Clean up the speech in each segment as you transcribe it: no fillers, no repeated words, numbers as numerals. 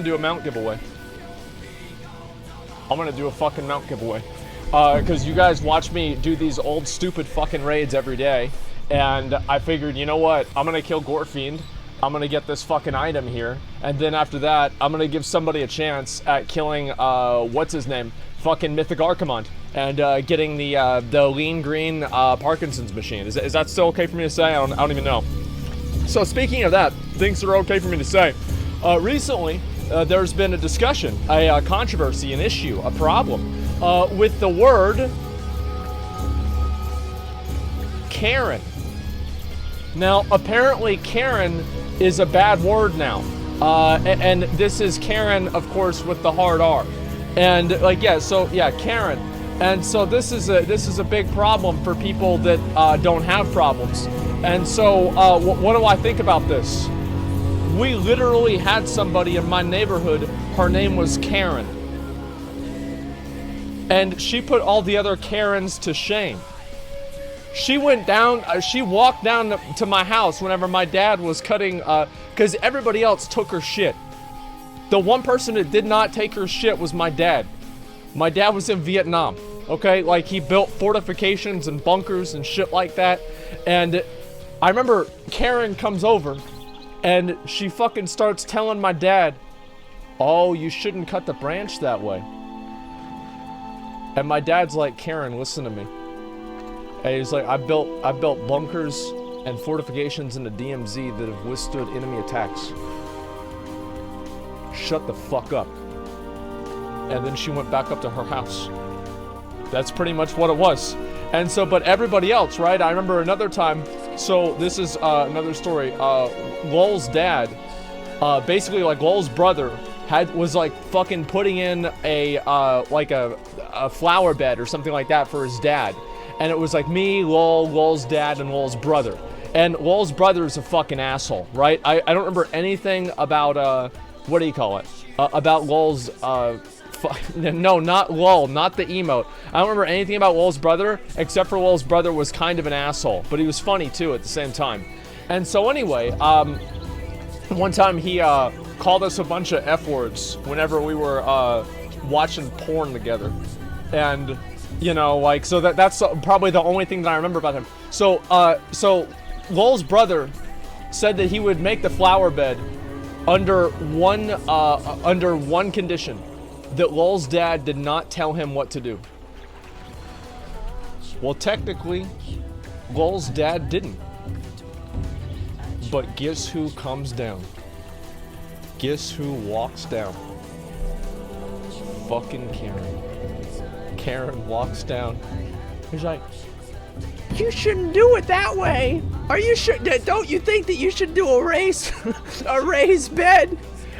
Do a mount giveaway. I'm gonna do a fucking mount giveaway. Because you guys watch me do these old stupid fucking raids every day. And I figured, you know what? I'm gonna kill Gorefiend. I'm gonna get this fucking item here. And then after that, I'm gonna give somebody a chance at killing, what's his name? Fucking Mythic Archimond. And getting the lean green Parkinson's machine. Is that still okay for me to say? I don't even know. So speaking of that, things that are okay for me to say. Recently, there's been a discussion, a controversy, an issue, a problem with the word Karen. Now, apparently Karen is a bad word now. And this is Karen, of course, with the hard R. And Karen. And so this is a big problem for people that don't have problems. And so what do I think about this? We literally had somebody in my neighborhood, her name was Karen. And she put all the other Karens to shame. She went down, she walked down to my house whenever my dad was cutting, because everybody else took her shit. The one person that did not take her shit was my dad. My dad was in Vietnam, okay? Like, he built fortifications and bunkers and shit like that. And I remember Karen comes over, and she fucking starts telling my dad, oh, you shouldn't cut the branch that way. And my dad's like, Karen, listen to me. And he's like, I built bunkers and fortifications in the DMZ that have withstood enemy attacks. Shut the fuck up. And then she went back up to her house. That's pretty much what it was. And so, but everybody else, right? I remember another time, so this is another story. Lol's dad, basically like Lol's brother, was like fucking putting in a flower bed or something like that for his dad. And it was like me, Lol, Lol's dad, and Lol's brother. And Lol's brother is a fucking asshole, right? I don't remember anything about, what do you call it? About Lol's, no, not Lol, not the emote. I don't remember anything about Lol's brother, except for Lol's brother was kind of an asshole, but he was funny too at the same time. And so anyway, one time he called us a bunch of F words whenever we were watching porn together. And, you know, like, so that's probably the only thing that I remember about him. So Lol's brother said that he would make the flower bed under one condition. That Lol's dad did not tell him what to do. Well, technically, Lol's dad didn't. But guess who comes down? Guess who walks down? Fucking Karen. Karen walks down. He's like, you shouldn't do it that way. Don't you think that you should do a raised bed?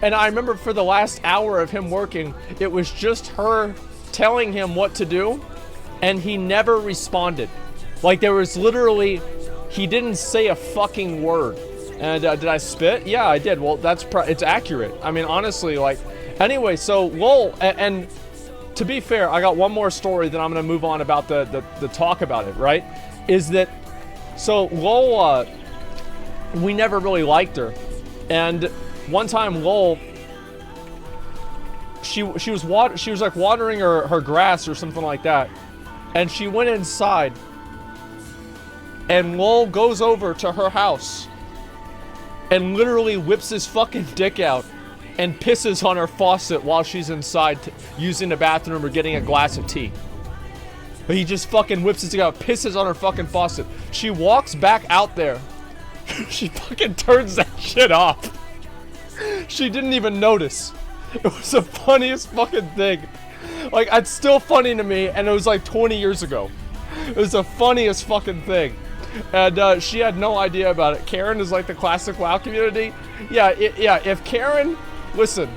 And I remember for the last hour of him working, it was just her telling him what to do, and he never responded. Like, there was literally, he didn't say a fucking word. And did I spit? Yeah, I did. Well, it's accurate. I mean, honestly, like, anyway, so Lol, and to be fair, I got one more story that I'm gonna move on about the talk about it, right? Is that, so Lol, we never really liked her, and one time, Lol, she was like watering her grass or something like that, and she went inside, and Lol goes over to her house, and literally whips his fucking dick out, and pisses on her faucet while she's inside using the bathroom or getting a glass of tea. But he just fucking whips his dick out, pisses on her fucking faucet. She walks back out there, she fucking turns that shit off. She didn't even notice. It was the funniest fucking thing. Like, it's still funny to me, and it was like 20 years ago. It was the funniest fucking thing. And she had no idea about it. Karen is like the classic WoW community. Yeah, if Karen, listen,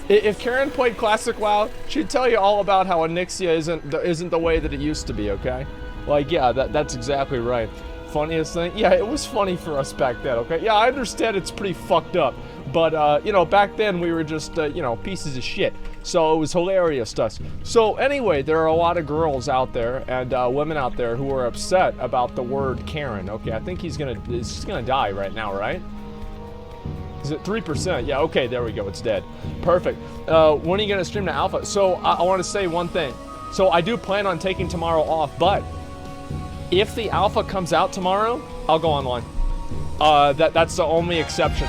if Karen played classic WoW, she'd tell you all about how Onyxia isn't the way that it used to be, okay? Like, yeah, that's exactly right. Funniest thing? Yeah, it was funny for us back then, okay? Yeah, I understand it's pretty fucked up. But, you know, back then we were just, you know, pieces of shit. So it was hilarious to us. So anyway, there are a lot of girls out there and women out there who are upset about the word Karen. Okay, I think he's gonna die right now, right? Is it 3%? Yeah, okay, there we go. It's dead. Perfect. When are you going to stream to Alpha? So I want to say one thing. So I do plan on taking tomorrow off, but if the Alpha comes out tomorrow, I'll go online. That's the only exception.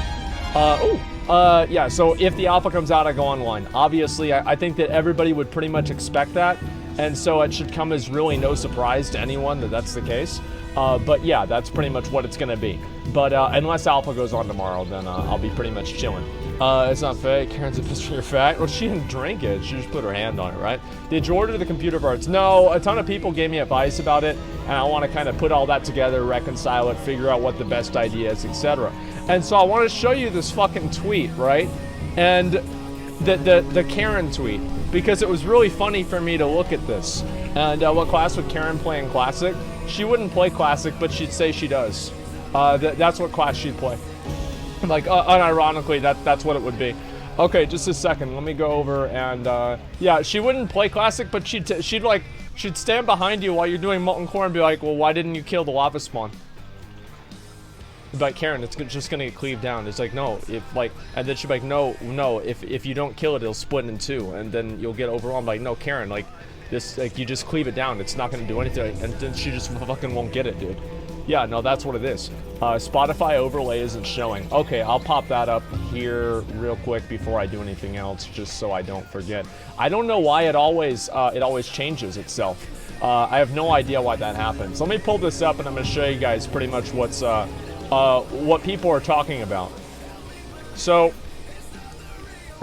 Yeah, so if the Alpha comes out, I go online. Obviously, I think that everybody would pretty much expect that, and so it should come as really no surprise to anyone that that's the case. But yeah, that's pretty much what it's gonna be. But unless Alpha goes on tomorrow, then I'll be pretty much chilling. It's not fake. Karen's a picture of your fat. Well, she didn't drink it. She just put her hand on it, right? Did you order the computer parts? No, a ton of people gave me advice about it, and I want to kind of put all that together, reconcile it, figure out what the best idea is, etc. And so I want to show you this fucking tweet, right? And the Karen tweet, because it was really funny for me to look at this. And what class would Karen play in Classic? She wouldn't play Classic, but she'd say she does. That's what class she'd play. Like, unironically, that's what it would be. Okay, just a second. Let me go over and, yeah, she wouldn't play Classic, but she'd stand behind you while you're doing Molten Core and be like, well, why didn't you kill the lava spawn? Like, Karen, it's just gonna get cleaved down. It's like, no, and then she'd be like, no, if you don't kill it, it'll split in two, and then you'll get overwhelmed. Like, no, Karen, like, this, like, you just cleave it down. It's not gonna do anything, and then she just fucking won't get it, dude. Yeah, no, that's what it is. Spotify overlay isn't showing. Okay, I'll pop that up here real quick before I do anything else, just so I don't forget. I don't know why it always changes itself. I have no idea why that happens. Let me pull this up, and I'm gonna show you guys pretty much what's what people are talking about. So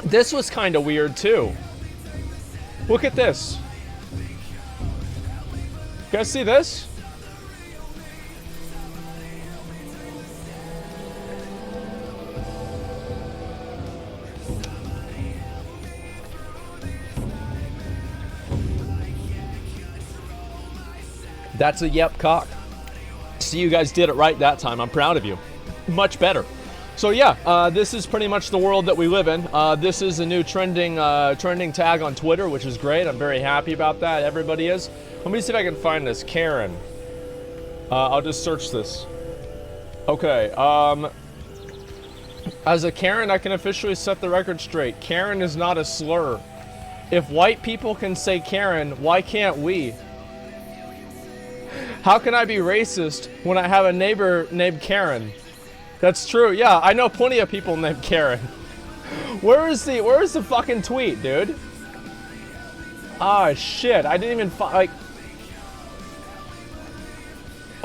this was kind of weird too. Look at this. You guys see this? That's a yep cock. See, you guys did it right that time. I'm proud of you. Much better. So yeah, this is pretty much the world that we live in. This is a new trending tag on Twitter, which is great. I'm very happy about that. Everybody is. Let me see if I can find this. Karen. I'll just search this. Okay. As a Karen, I can officially set the record straight. Karen is not a slur. If white people can say Karen, why can't we? How can I be racist when I have a neighbor named Karen? That's true. Yeah, I know plenty of people named Karen. Where is the fucking tweet, dude? Ah, shit. I didn't even like.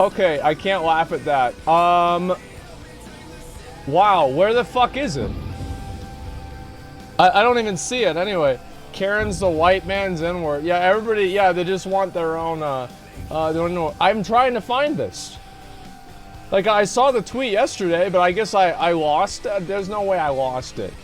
Okay, I can't laugh at that. Wow, where the fuck is it? I don't even see it. Anyway, Karen's the white man's N-word. Yeah, everybody. Yeah, they just want their own. Don't know. I'm trying to find this. Like, I saw the tweet yesterday, but I guess I lost it. There's no way I lost it.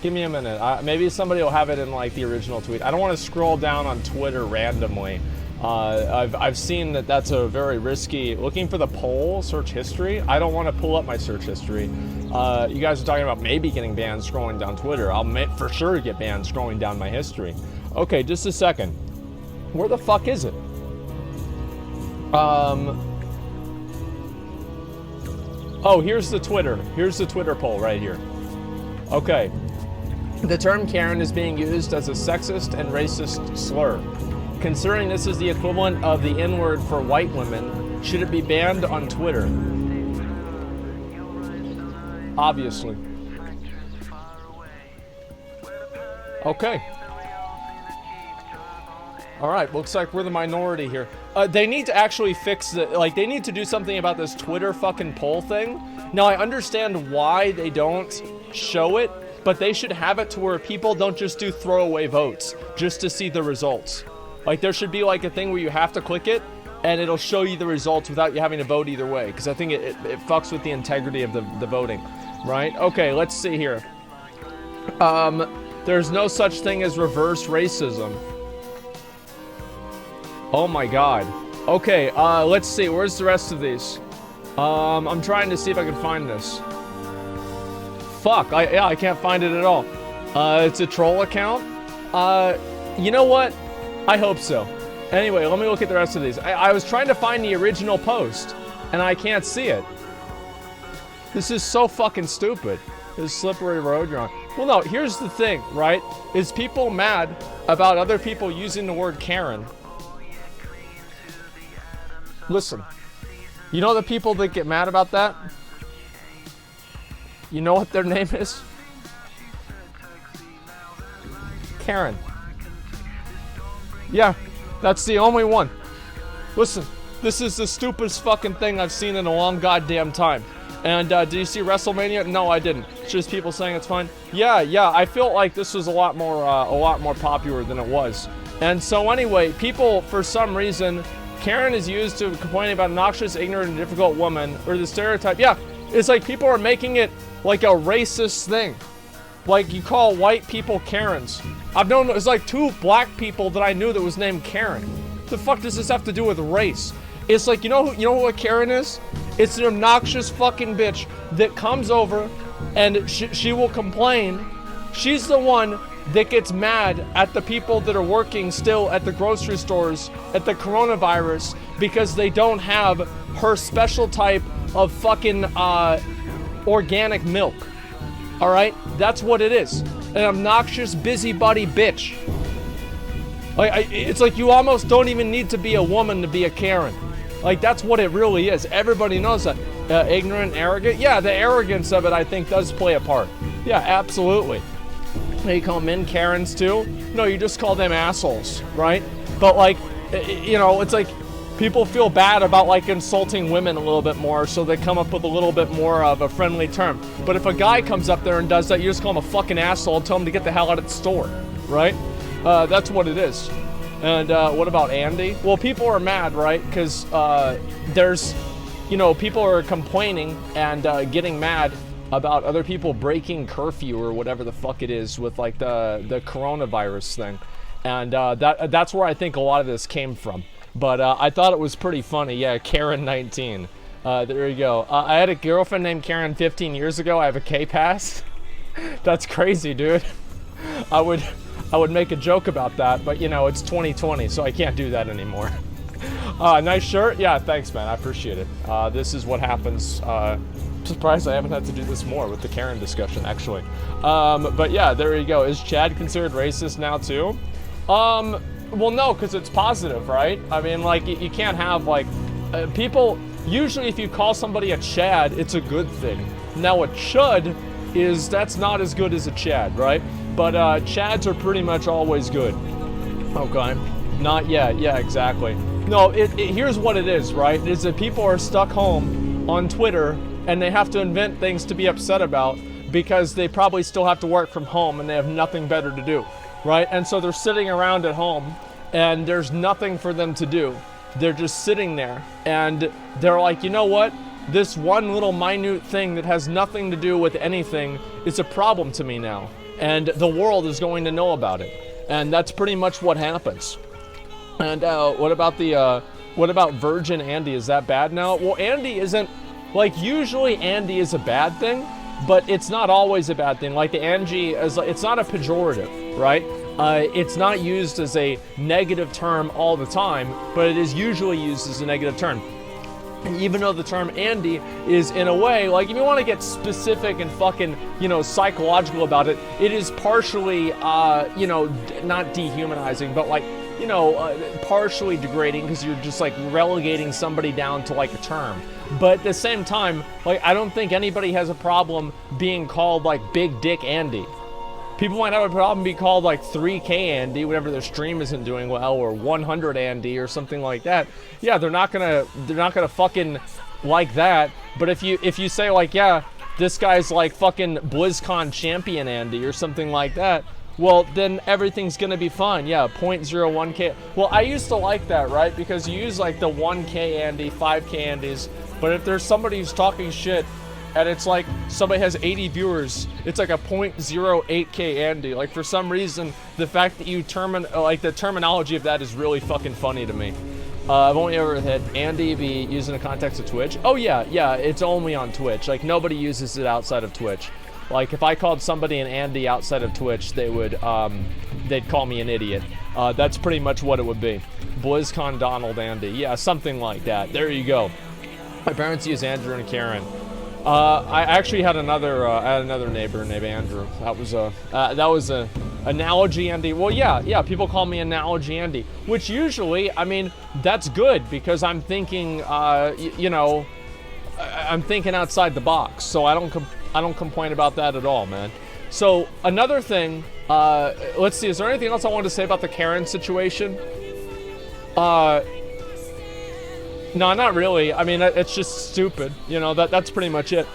Give me a minute. Maybe somebody will have it in, like, the original tweet. I don't want to scroll down on Twitter randomly. I've seen that that's a very risky... Looking for the poll, search history. I don't want to pull up my search history. You guys are talking about maybe getting banned scrolling down Twitter. I'll for sure get banned scrolling down my history. Okay, just a second. Where the fuck is it? Oh, here's the Twitter. Here's the Twitter poll right here. Okay. The term Karen is being used as a sexist and racist slur. Considering this is the equivalent of the N-word for white women, should it be banned on Twitter? Obviously. Okay. All right, looks like we're the minority here. They need to actually fix the, like, they need to do something about this Twitter fucking poll thing. Now, I understand why they don't show it, but they should have it to where people don't just do throwaway votes just to see the results. Like, there should be, like, a thing where you have to click it, and it'll show you the results without you having to vote either way, because I think it fucks with the integrity of the voting, right? Okay, let's see here. There's no such thing as reverse racism. Oh my god. Okay, let's see. Where's the rest of these? I'm trying to see if I can find this. Fuck, I can't find it at all. It's a troll account? You know what? I hope so. Anyway, let me look at the rest of these. I was trying to find the original post, and I can't see it. This is so fucking stupid. It's slippery road you're on. Well, no, here's the thing, right? Is people mad about other people using the word Karen? Listen, you know the people that get mad about that? You know what their name is? Karen. Yeah, that's the only one. Listen, this is the stupidest fucking thing I've seen in a long goddamn time. And did you see WrestleMania? No, I didn't. It's just people saying it's fine. Yeah, I felt like this was a lot more popular than it was. And so anyway, people, for some reason, Karen is used to complain about obnoxious, ignorant, and difficult woman, or the stereotype. Yeah, it's like people are making it like a racist thing. Like you call white people Karens. I've known, there's like 2 black people that I knew that was named Karen. The fuck does this have to do with race? It's like, you know who a Karen is? It's an obnoxious fucking bitch that comes over and she will complain. She's the one that gets mad at the people that are working still at the grocery stores at the coronavirus because they don't have her special type of fucking organic milk. All right? That's what it is. An obnoxious busybody bitch. It's like you almost don't even need to be a woman to be a Karen. Like, that's what it really is. Everybody knows that. Ignorant, arrogant. Yeah, the arrogance of it, I think, does play a part. Yeah, absolutely. You call men Karens, too? No, you just call them assholes, right? But, like, it's like people feel bad about, like, insulting women a little bit more, so they come up with a little bit more of a friendly term. But if a guy comes up there and does that, you just call him a fucking asshole and tell him to get the hell out of the store, right? That's what it is. And what about Andy? Well, people are mad, right? Because there's, people are complaining and getting mad about other people breaking curfew or whatever the fuck it is with like the coronavirus thing. And that's where I think a lot of this came from. But I thought it was pretty funny. Yeah, Karen 19. There you go. I had a girlfriend named Karen 15 years ago. I have a K-Pass. That's crazy, dude. I would make a joke about that, but it's 2020, so I can't do that anymore. Nice shirt. Yeah, thanks, man. I appreciate it. This is what happens. Surprised I haven't had to do this more with the Karen discussion, actually. But yeah, there you go. Is Chad considered racist now too? Well, no, because it's positive, right? I mean, like, you can't have, like, people, usually if you call somebody a Chad, it's a good thing. Now, a chud that's not as good as a Chad, right? But Chads are pretty much always good. Okay. Not yet. Yeah, exactly. No, here's what it is, right? It is that people are stuck home on Twitter and they have to invent things to be upset about because they probably still have to work from home and they have nothing better to do, right? And so they're sitting around at home and there's nothing for them to do. They're just sitting there and they're like, you know what? This one little minute thing that has nothing to do with anything is a problem to me now. And the world is going to know about it. And that's pretty much what happens. And what about Virgin Andy? Is that bad now? Well, Andy isn't, like, usually Andy is a bad thing, but it's not always a bad thing. Like the Angie, it's not a pejorative, right? It's not used as a negative term all the time, but it is usually used as a negative term. And even though the term Andy is, in a way, like, if you want to get specific and fucking, psychological about it, it is partially, not dehumanizing, but like, partially degrading because you're just like relegating somebody down to like a term. But at the same time, like, I don't think anybody has a problem being called like Big Dick Andy. People might have a problem being called like 3K Andy whenever their stream isn't doing well, or 100 Andy or something like that. Yeah, they're not gonna fucking like that. But if you say like, yeah, this guy's like fucking BlizzCon champion Andy or something like that, well, then everything's gonna be fine. Yeah, 0.01K. Well, I used to like that, right? Because you use like the 1K Andy, 5K Andys. But if there's somebody who's talking shit, and it's like somebody has 80 viewers, it's like a 0.08K Andy. Like, for some reason, the fact that you the terminology of that is really fucking funny to me. I've only ever had Andy be used in the context of Twitch. Oh yeah, it's only on Twitch. Like, nobody uses it outside of Twitch. Like, if I called somebody an Andy outside of Twitch, they would, they'd call me an idiot. That's pretty much what it would be. BlizzCon Donald Andy. Yeah, something like that. There you go. My parents use Andrew and Karen. I actually had another neighbor named Andrew. That was a analogy Andy. Well, yeah. People call me Analogy Andy, which usually, I mean, that's good because I'm thinking, I'm thinking outside the box. So I don't complain about that at all, man. So another thing, let's see. Is there anything else I wanted to say about the Karen situation? No, not really. I mean, it's just stupid. You know, that's pretty much it.